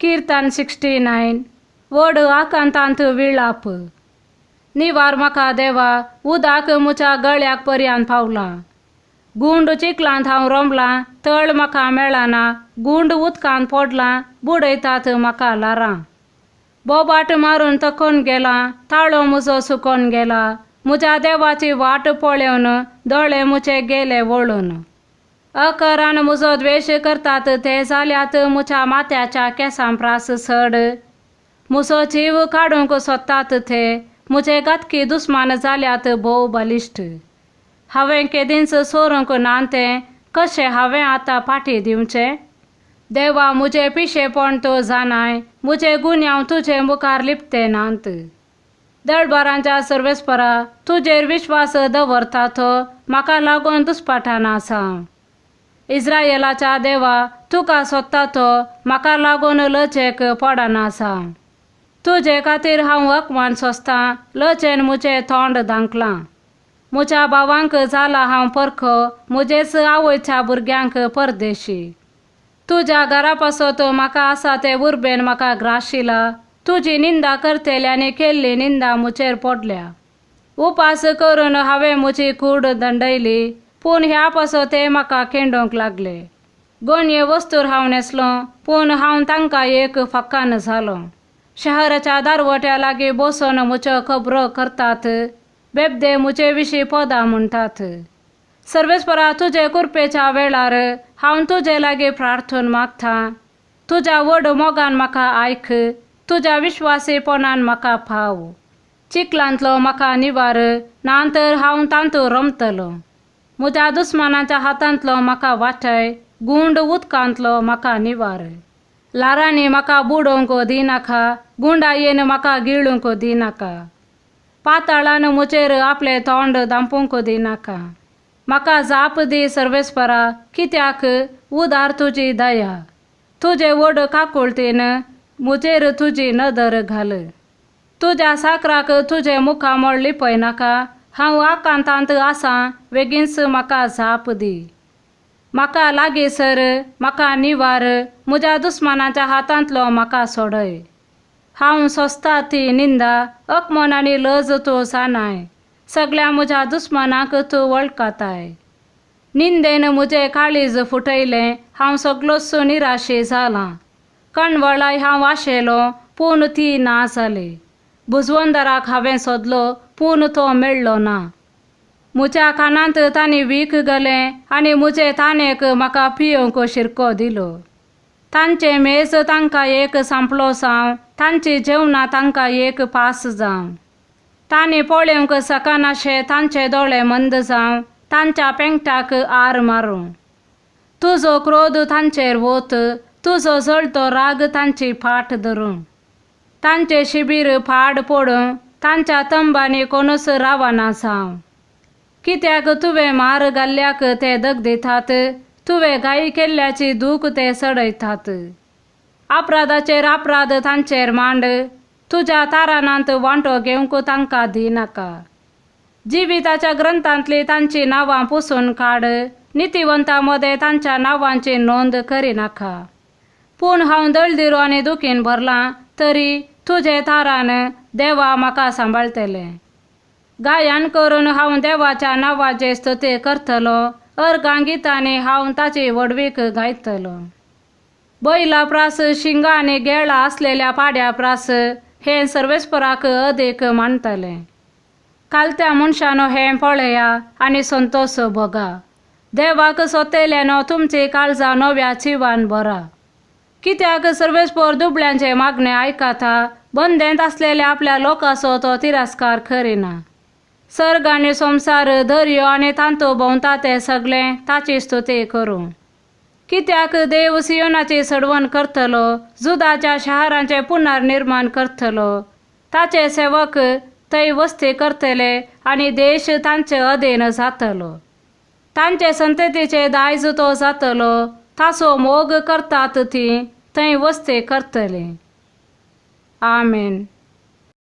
कीर्तन 69 वड आकांतांत विळाप. निवार म्हाका देवा, उदाक मुच्या गळ्याक पर्यान पावला. गुंड चिखलांत हांव रोंबलां, तळ म्हाका मेळना. गुंड उदकांत पडलां, बुडयतात म्हाका लारां. बोबाट मारून तकोन गेला, ताळो म्हजो सुकोन गेला. म्हज्या देवाची वाट पळोवन दोळे मुचे गेले वळून. अकरान म्हजो द्वेश करतात ते जाल्यात मुच्या माथ्याच्या केंसां प्रास सड. म्हजो जीव काडूंक सोदतात ते, म्हजे घातकी दुस्मान जाल्यात भोव बलिश्ट. हांवें केदींच सोरूंक ना तें, कशें हांवें आतां फाटीं दिवचें? देवा, म्हजें पिशेपण तूं जाणाय, म्हजे गुन्यांव तुजे मुखार लिपते नांत. दळबारांच्या सर्वेस्परा, तुजेर विश्वास दवरताथो म्हाका लागून दुस्पाठान आसा. इस्रायेलाच्या देवा, तुका सोदताथो म्हाका लागून लजेक पडना आसा. तुजे खातीर हांव अकमान सोंसतां, लजेन म्हजें तोंड धांकलां. म्हज्या भावांक जाला हांव परखो, म्हजेच आवयच्या भुरग्यांक परदेशी. तुज्या घरा पासत म्हाका आसा ते उर्बेन म्हाका ग्राशिला. तुजी निंदा करतेल्यांनी केल्ली निंदा म्हजेर पडल्या. उपास करून हांवें म्हजी कूड दंडयली, पूण ह्या पासो ते म्हाका खेंडूंक लागले. गोणये वस्तूर हांव नेसलो, पूण हांव तांकां एक फक्कान जालो. शहराच्या दारवट्या लागीं बसून म्हज्यो खबरो करतात, बेबदे म्हजे विशीं पदां म्हणटात. सर्वेस्परा, तुजे कृपेच्या वेळार हांव तुजे लागीं प्रार्थून मागतां. तुज्या व्हड मोगान म्हाका आयक, तुज्या विश्वासीपणान म्हाका पाव. चिखलांतलो म्हाका निवार, नांतर हांव तांतू रोमतलो. म्हज्या दुस्मानाच्या हातांतलो म्हाका वाटय, गुंड उदकांतलो म्हाका निवार. लारांनी म्हाका बुडोवंक दिनाका, गुंडायेन म्हाका गिळूंक दिनाका. पाताळान म्हजेर आपलें तोंड धांपूंक दिनाका. म्हाका जाप दी सर्वेस्परा, कित्याक उदार तुजी दया. तुजे व्हड काकुळटीन म्हजेर तुजी नदर घाल. तुज्या साकराक तुजे मुखामळ लिपयनाका. हांव आकांतांत आसां, बेगीनच म्हाका जाप दी. म्हाका लागीं सर, म्हाका निवार, म्हज्या दुस्मानाच्या हातांतलो म्हाका सोडय. हांव सोंसता ती निंदा, अकमन आनी लज तूं जाणाय. सगळ्या म्हज्या दुस्मानाक तूं वळखताय. निंदेन म्हजें काळीज फुटयलें, हांव सगळोच निराशी जालां. कणवळाय हांव आशेलो, पूण ती ना जाली. भुजवंदराक हांवें सोदलो, पूण तो मेळ्ळो ना. म्हज्या कानांत तांणी वीख घालें आनी म्हजे तानेक म्हाका पियोंक शिरको दिलो. तांचें मेज तांकां एक सांपलो जावं, तांची जेवणां तांकां एक पास जावं. तांणी पळोवंक सकनाशे तांचे दोळे मंद जावं, तांच्या पेंगटाक आर मारूं. तुजो क्रोध तांचेर वोत, तुजो जळतो राग तांची फाट धरूं. तांचे शिबीर पाड पडूं, तांच्या तंबांनी कोणूच रावना जावं. कित्याक तुवें मार घाल्ल्याक ते दगदितात, तुवें घाई केल्ल्याची दूख ते सडयतात. अपराधाचेर अपराध तांचेर मांड, तुज्या तारानांत वांटो घेवंक तांकां दिनाका. जिविताच्या ग्रंथांतलीं तांची नांवां पुसून काड, नितिवंतां मदें तांच्या नांवांची नोंद करिनाका. पूण हांव दळदिरो आनी दुखीन भरलां, तरी तुजे तारान देवा म्हाका सांबाळटलें. गायन करून हांव देवाच्या नांवाची स्तुती करतलो, अर्गां गितांनी हांव ताची वडवीक गायतलो. बैला प्रास, शिंगां आनी गेळां आसलेल्या पाड्या प्रास हें सर्वेस्पराक अदीक मानतलें. कालत्या मनशानो हें पळया आनी संतोश भोगा. देवाक सोदतेल्यानो तुमची काळजां नव्या जिवान भरा. कित्याक सर्वेस्पर दुबळ्यांचे मागणे आयकता, बंदेंत आसलेल्या आपल्या लोकांचो तो तिरस्कार करिना. सर्ग आनी संवसार, दर्यो आनी तांतू भोंवता ते सगळें ताची स्तुती करूं. कित्याक देव सियोनाची सडवण करतलो, जुदाच्या शारांचें पुनर्निर्माण करतलो. ताचे सेवक थंय वस्ती करतले आनी देश तांचे अधीन जातलो. तांचे संततीचे दायज तो जातलो, ताचो मोग करतात तीं थंय वस्ती करतलीं. आमेन.